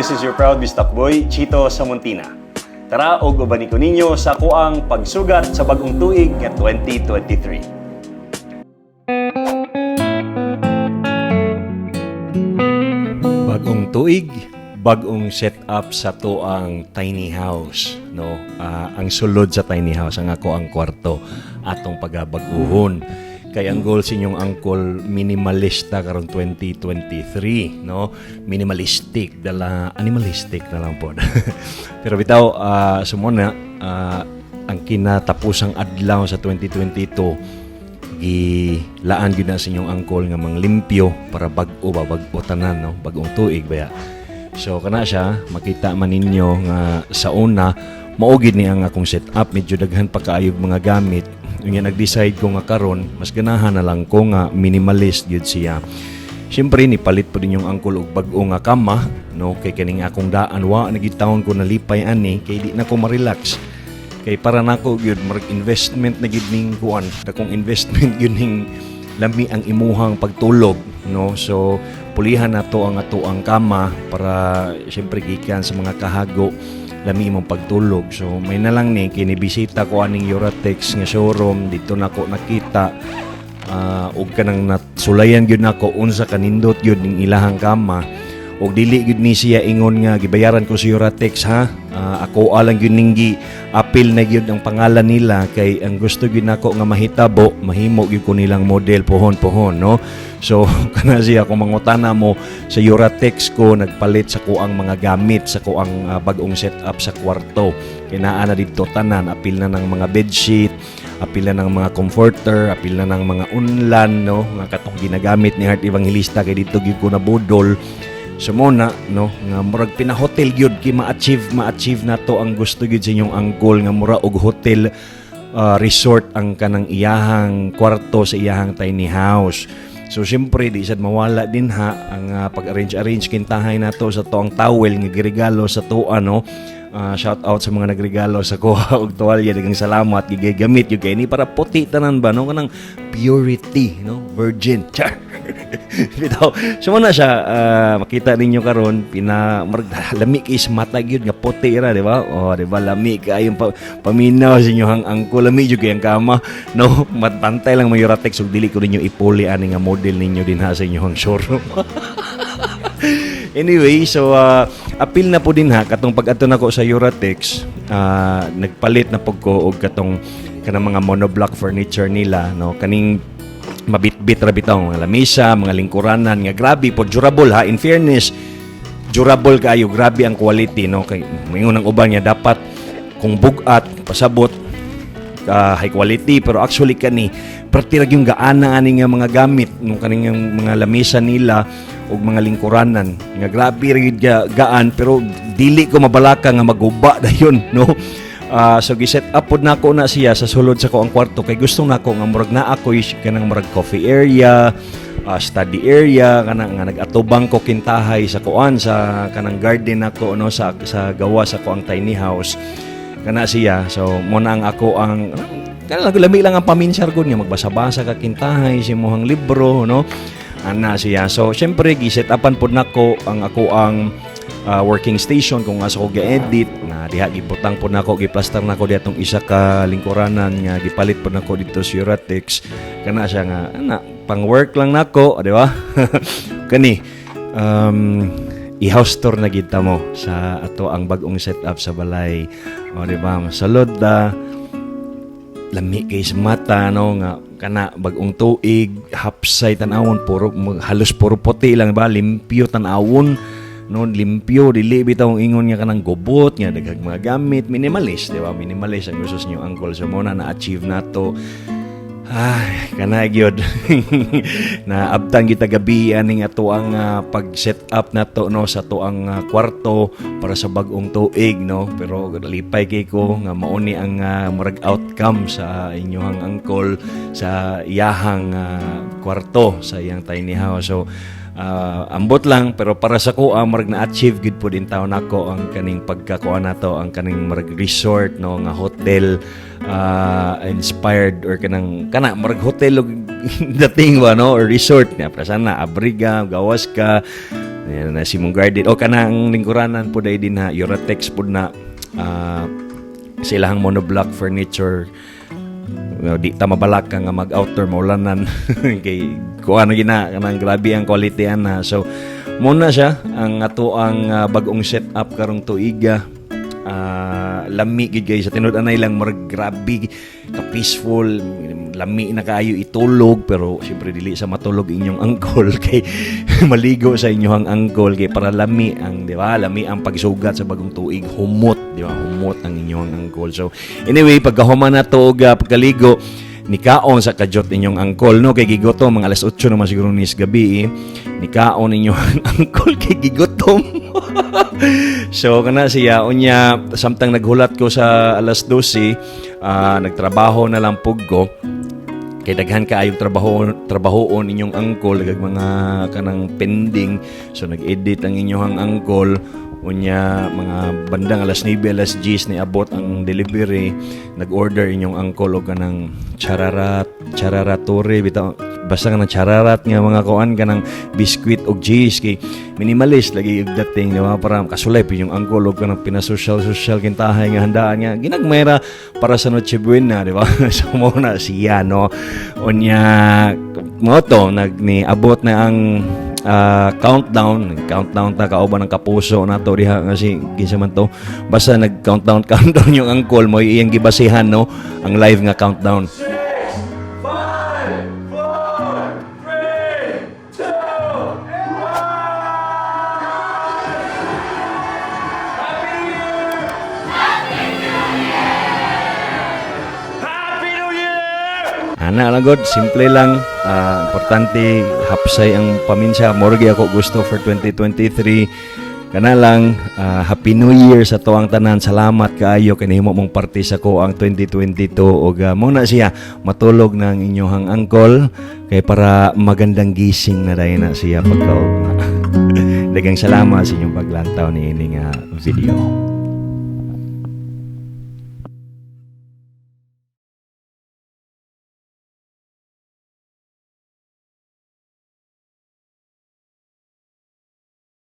this is your proud Bistak Boy, Chito Samuntina. Tara og uban ko ninyo sa kuang pagsugat sa bagong tuig nga 2023. Bagong tuig, bagong setup sa to ang tiny house, no? Ang sulod sa tiny house ang ako ang kwarto atong pagabaguhon. Kay ang goal sa inyong angkol minimalista karong 2023, no? Minimalistic dala animalistic na lang po. Pero bitaw sumuna ang kinatapusang adlaw sa 2022 gilaan gyud na sa inyong angkol nga manglimpyo para bag-o tanan, no? Bagong tuig baya. So kana siya makita man ninyo nga sa una mao gid ni ang akong setup, medyo daghan pa kaayog mga gamit. Yung nag-decide ko nga karon mas ganahan na lang ko nga minimalist gyud siya. Siyempre nipalit po din yung angkol og bag-o nga kama, no? Kay kaning akong daan wa nagitawon ko nalipay ani kay di na ko ma-relax. Kay para nako gyud mark investment na gyud ning kuan, dakong investment gyud ning lami ang imuhang pagtulog, no? So pulihan nato ang ato ang kama para siyempre gikan sa mga kahago lami imong pagtulog. So may na lang ni kinibisita ko aning Euratex nga showroom dito nako nakita og kanang natsulayan gyud nako unsa kanindot gyud ning ilahang kama og dili gyud ni siya ingon nga gibayaran ko si Euratex ha. Ako alang gyud ning apil na gyud ang pangalan nila kay ang gusto gyud nako nga mahitabo mahimo gyud ko nilang model pohon-pohon, no? So kana siya kung mangutana mo sa Euratex ko nagpalit sa kuang mga gamit sa kuang bagong setup sa kwarto. Kinaa na dito tanan, apil na ng mga bedsheet, apil na ng mga comforter, apil na ng mga unlan, no? Nga katong ginagamit ni Heart Evangelista kay dito gyud ko na budol. So muna, no, nga murag pina-hotel gyud ki ma-achieve nato ang gusto gyud sa inyong angkol nga mura og hotel resort ang kanang iyahang kwarto sa iyahang tiny house. So siyempre di sad mawala din ha ang pag-arrange kintahay nato sa to ang towel nga giregalo sa to ano. Shout out sa mga nagregalo sa kuha og tuwalya, daghang salamat gigamit gyud kay ni para puti tanan ba, no, kanang purity, no, virgin. Bitaw so na siya makita ninyo karon lami kay mata gyud nga puti ra, di ba? Oh, di ba, lami kay paminaw sa inyo hang angko, lami gyud kay ang kama, no? Matantay lang may Euratex ug dili ko ninyo ipuli ani nga model ninyo din ha sa inyo hang showroom. Anyway, so apil na po din ha katong pag-adto nako sa Euratex, nagpalit na pud ko og katong kanang mga monoblock furniture nila, no? Kaning mabitbit ra bitaw mga lamisa, mga lingkuranan nga grabe po durable ha. In fairness, durable kaayo, grabe ang quality, no? Kay mingon ang uban nga dapat kung bugat pasabot high quality, pero actually kani pertirag yung gaana ani nga mga gamit nung kaning mga lamisa nila og mga lingkuranan nga grabe ra gaan, pero dili ko mabalaka nga maguba dayon, no? So giset up pod nako na siya sa sulod sa ko ang kwarto kay gusto nako nga murag na ako kanang murag coffee area, study area, kanang nga nagatubang ko kintahay sa kuan sa kanang garden nako, no, sa gawa sa ko ang tiny house kana siya. So mo na ang ako ang kanang lami lang ang paminsar gud nga magbasa-basa ka kintahay si mohang libro, no, ana siya. So syempre giset upan pod nako ang ako ang working station kung asa ko ga-edit na diha gibutang po nako, giplaster nako diatong isa ka lingkuranan nga gipalit po nako dito sa Euratex kana siya nga pang work lang nako, di ba? Kani i-house tour na gid mo sa ato ang bagong setup sa balay, o di ba? Masalod lami kay sa mata, no, nga kana bagong tuig hapsay tan-awon halos puro puti lang ba, limpyo tan-awon, no, limpyo, dili bitaw ingon nga kanang gubot nga daghang mga gamit, minimalist, di ba? Minimalist ang gusto niyo angkol sa mo na achieve nato. Ay, kana gyud. Na abtang kita gabi aning ato ang pag-set up nato, no, sa to ang kwarto para sa bagong tuig, no. Pero lipay kay ko nga mao ni ang murag outcome sa inyong angkol sa iyahang kwarto sa iyang tiny house. So ambot lang, pero para sa ko marag na-achieve good po din taon nako ang kaning pagkakuha nato ang kaning marag resort, no, nga hotel inspired or kana marag hotel og dating ba, no, or resort nga para sana abriga gawas ka Ayan na si mong guardian o kanang lingkuranan po dahil din na Eurotex po na silahang monoblock furniture. Di ta mabalak ka nga mag-outdoor maulanan kay kung ano gina kanang grabe ang quality ana. So muna siya ang ato ang bagong setup karong tuiga. Lami gid guys sa tinud anay lang murag grabe ka peaceful, lami na kaayo itulog, pero siyempre dili sa matulog inyong angkol kay maligo sa inyong angkol kay para lami ang, di ba, lami ang pagsugat sa bagong tuig, humot, di ba, humot ang inyong angkol. So anyway, pagkahuman na to og pagkaligo nikaon sa kajot inyong angkol, no, kay gigotom mga alas 8 naman siguro nis gabi nikaon inyong angkol kay gigotom. So kana siya unya samtang naghulat ko sa alas 12 nagtrabaho na lang pug ko kay daghan kaayong trabahoon inyong angkol dagag mga kanang pending, so nag-edit ang inyong angkol unya mga bandang alas 9 alas 10 ni abot ang delivery, nag-order inyong angkol og kanang chararatore bitaw basta kanang chararat nga mga kuan kanang biskwit og cheese kay minimalist lagi yung dating, di ba, para kasulay yung angkol og kanang pinasosyal kintahay nga handaan nga ginagmayra para sa Noche Buena, di ba? So mo na siya, no, unya mo to nagniabot na ang countdown ta kauban ng kapuso nato diha kasi kinsa man to basta nag-countdown yung angkol mo iyang gibasihan, no, ang live nga countdown. 5, 4, 3, 2, 1. Happy New Year! Ana lang god, simple lang, importante hapsay ang paminsa. Morgi ako gusto for 2023 kana lang, Happy New Year sa tuang tanan. Salamat kaayo kay nahimo mong parte sa ko ang 2022 ug mo na siya matulog ng inyong angkol kay para magandang gising na dayon na siya pagkaog na. Daghang salamat sa inyong paglantaw ni ining video.